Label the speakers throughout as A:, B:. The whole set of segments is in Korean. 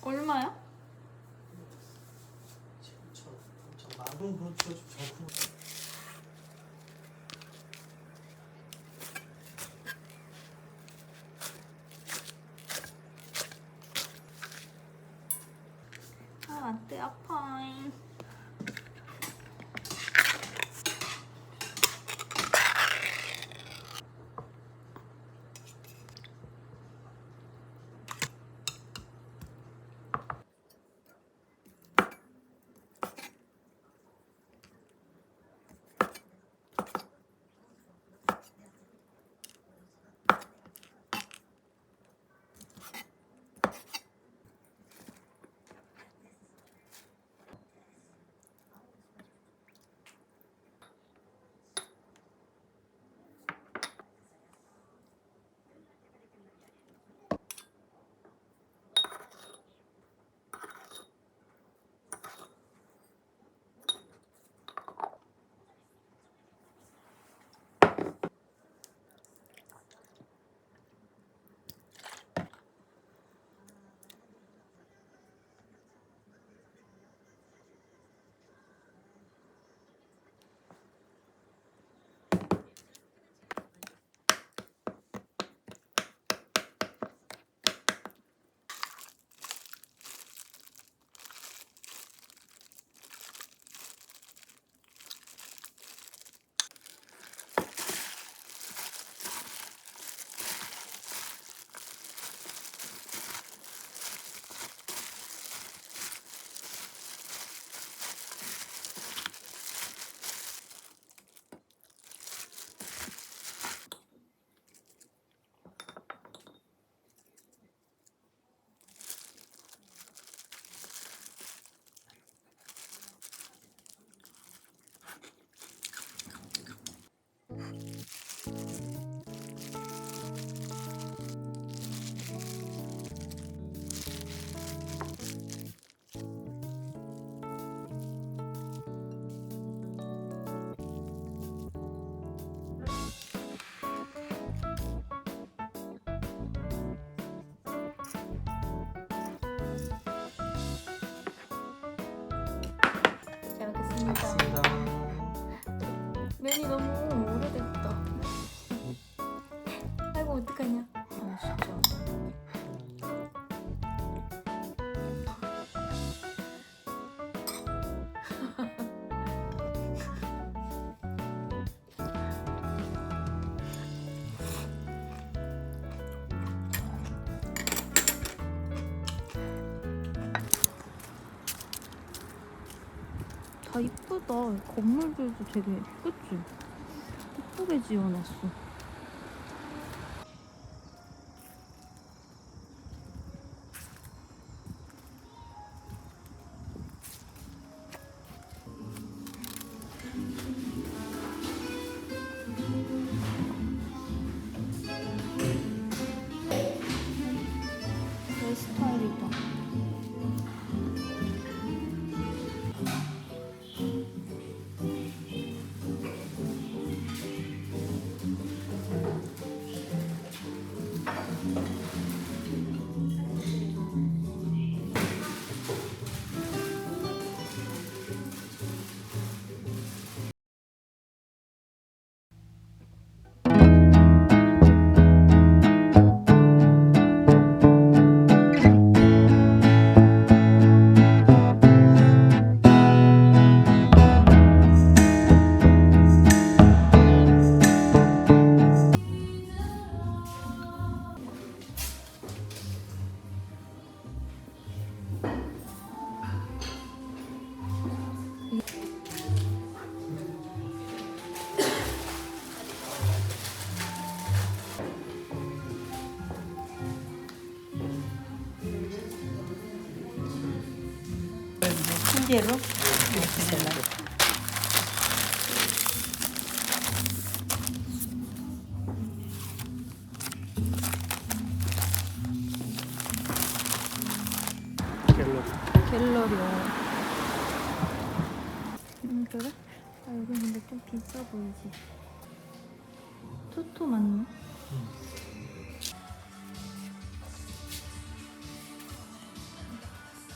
A: 얼마야?
B: 저 마동 그렇죠. 저
A: 라떼 아파. 잘 먹겠습니다.
B: 맞습니다.
A: 면이 너무 오래됐다. 아이고 어떡하냐. 진짜. 다 이쁘다. 건물들도 되게 그치? 이쁘게 지어놨어. 내 스타일이다.
C: Cierro.
B: 갤러리.
A: 갤러리요. 그래? 아, 여기 근데 좀 비싸 보이지? 토토 맞네?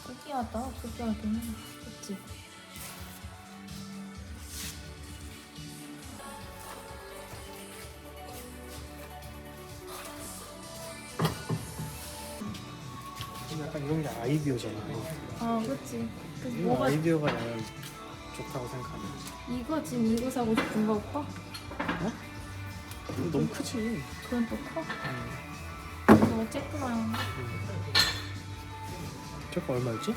A: 특이하다. 특이하긴 해. 그치?
B: 약간 이런 게 아이디어잖아.
A: 아, 그치. 그
B: 이
A: 뭐가
B: 아이디어가 나는 좋다고 생각하는.
A: 이거 지금 이거 사고 싶은 거 오빠?
B: 너무 크지.
A: 그건 또 커? 너무 쬐끄만.
B: 저거 얼마였지?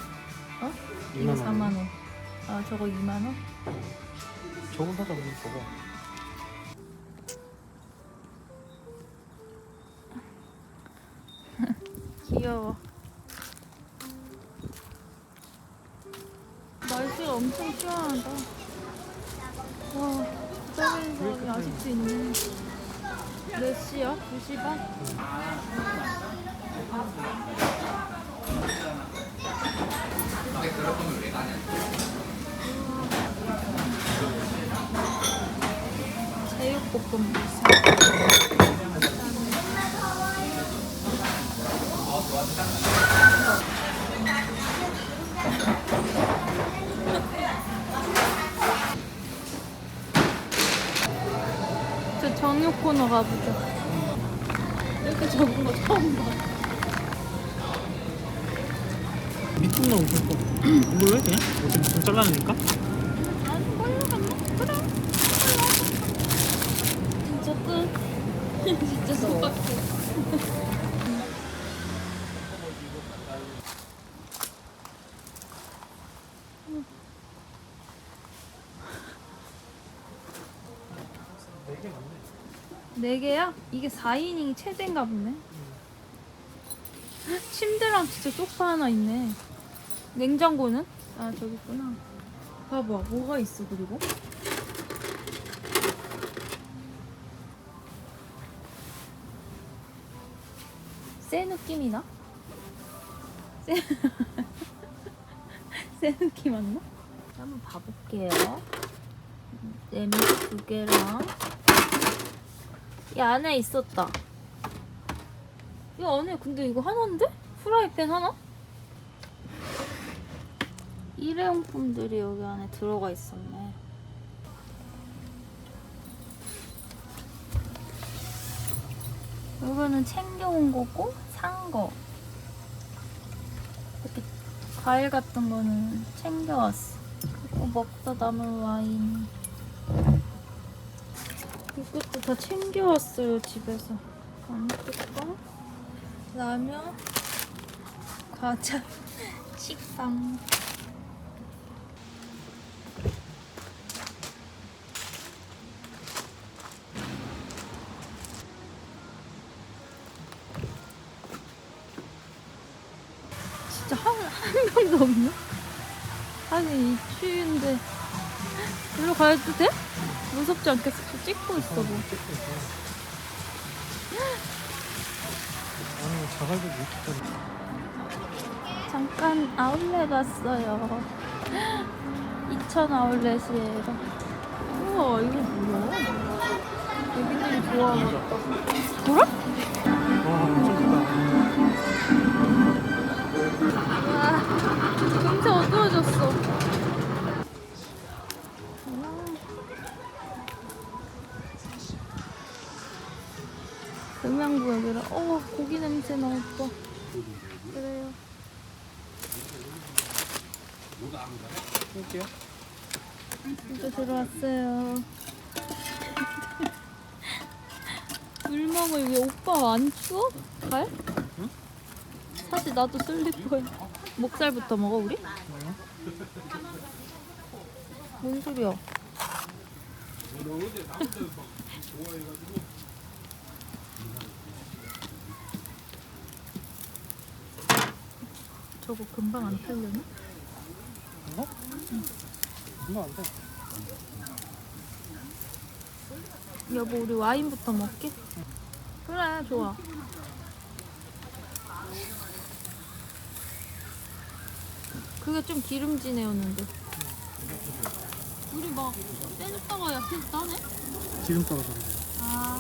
A: 어?
B: 2만
A: 이거
B: 원.
A: 4만 원. 아, 저거 2만 원?
B: 저거 사자 그럼 저거.
A: 귀여워. 날씨가 엄청 시원하다. 와, 기다리는 사람이 아직도 있네. 몇 시야? 2시 반? 제육볶음 있어. 저 정육 코너 가보자. 이렇게 적은 거 처음 봐.
B: 밑둥 나오고 싶어. 이걸로 해 그냥? 어차피 좀 잘라내니까?
A: 아니, 빨리 갔나? 그래. 진짜 끝. 진짜 소박해.
B: 되게 많네.
A: 4개야? 이게 4인이 최대인가 보네. 침대랑 진짜 소파 하나 있네. 냉장고는? 아, 저기 있구나. 봐봐, 뭐가 있어, 그리고? 새 느낌이 나? 새 느낌 안 나? 한번 봐볼게요. 냄비 2개랑 이 안에 있었다. 이 안에 근데 이거 하나인데? 프라이팬 하나? 일회용품들이 여기 안에 들어가 있었네. 이거는 챙겨온 거고 산 거. 이렇게 과일 같은 거는 챙겨왔어. 그리고 먹다 남은 와인. 이것도 다 챙겨왔어요, 집에서. 감쪽과 라면, 과자, 식빵. 진짜 한 명도 없네? 아니, 이 추위인데. 일로 가도 돼? 무섭지 않겠어? 저 찍고 있어, 뭐.
B: 찍고 있어. 아니 자갈도 이렇게 좀.
A: 잠깐 아울렛 왔어요. 2000 아울렛이에요. 우와, 이거 뭐야? 애기들이 좋아하겠다. 그래?
B: 와 엄청 크다.
A: 와, 금세 어두워졌어. 음향구역이라. 고기 냄새 나, 오빠. 그래요.
B: 볼게요.
A: 진짜 들어왔어요. 물 먹어. 왜 오빠 안 추워? 갈?
B: 응?
A: 사실 나도 슬리퍼야. 목살부터 먹어, 우리? 뭔 소리야? 저거 금방 안 털려나?
B: 이거? 이거 안 돼.
A: 여보, 우리 와인부터 먹게? 그래, 좋아. 그게 좀 기름지네였는데. 우리 막 떼줬다가 약해서 따네?
B: 기름 떨어져.
A: 아.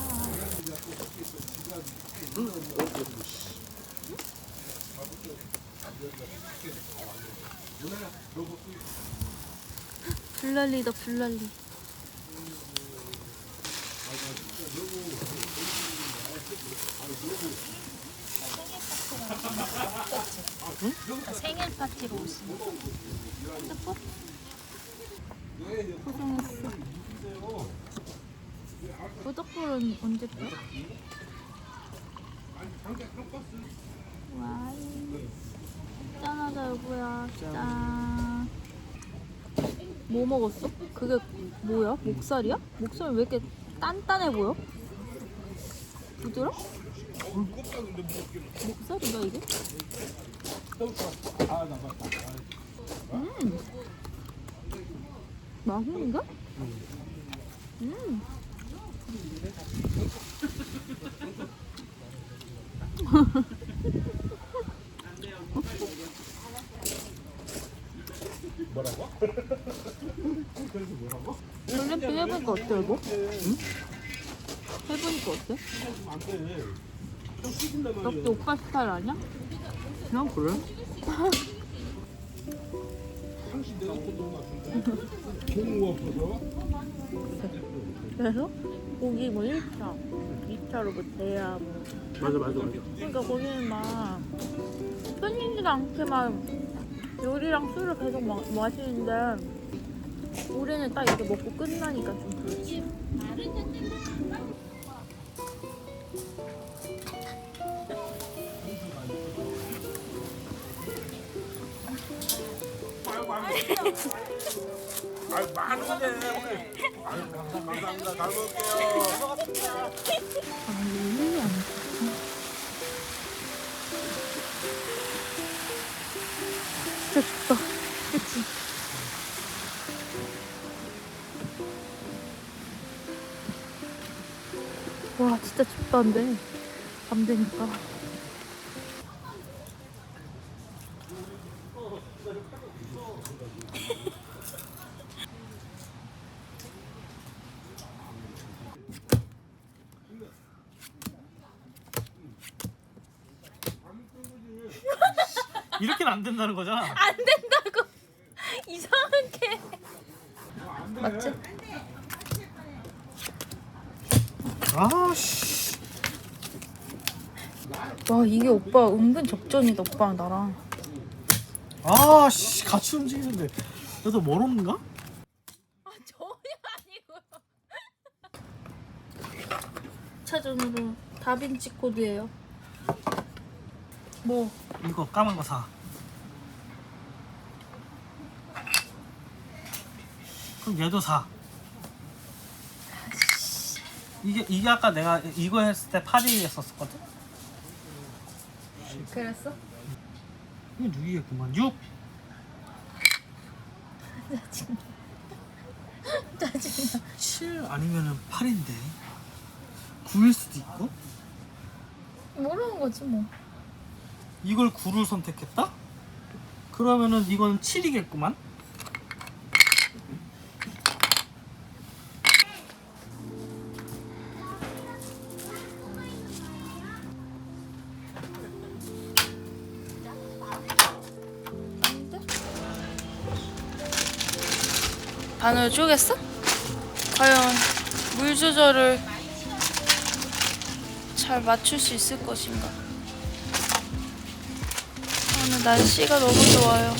A: 불난리다, 불난리. 생일 파티로 오신 핸드폰? 고생했어. 모닥불은 언제 펴? 와이. 짠하다 여보야. 짠. 뭐 먹었어? 그게 뭐야? 목살이야? 목살 왜 이렇게 단단해 보여? 부드러? 목살인가 이게? 맛있는가? төл레피 해보니까 어때 여보? 응? 해보니까 어때? 너도 오빠 스타일 아니야?
B: 그냥 그래?
A: 그래서 고기 뭐 1차, 2차로 뭐 대야 뭐.
B: 맞아.
A: 그러니까 거기는 막 끊이지도 않게 막 요리랑 술을 계속 마시는데 우리는 딱 이렇게 먹고 끝나니까 좀 그렇지.
C: 아유 많은데 아유 감사합니다. 잘 먹을게요.
A: 진짜 춥다. 그치? 와, 진짜 춥다는데. 밤 되니까.
B: 이렇게는 안 된다는 거잖아.
A: 안 된다고. 이상하게. 맞지?
B: 아씨.
A: 와, 이게 오빠 은근 적전이다, 오빠랑 나랑.
B: 아씨 같이 움직이는데 너도 멀었는가?
A: 아, 전혀 아니고요. 차전으로 다빈치 코드예요. 뭐?
B: 이거 까만 거 사. 그럼 얘도 사. 이게 아까 내가 이거 했을 때 파리 했었거든.
A: 그랬어?
B: 이게 6이겠구만. 6.
A: 짜증나.
B: 7 아니면은 8인데 9일 수도 있고.
A: 모르는 거지 뭐.
B: 이걸 9를 선택했다? 그러면은 이건 7이겠구만.
A: 바늘 쪼겠어? 과연 물 조절을 잘 맞출 수 있을 것인가? 오늘 날씨가 너무 좋아요.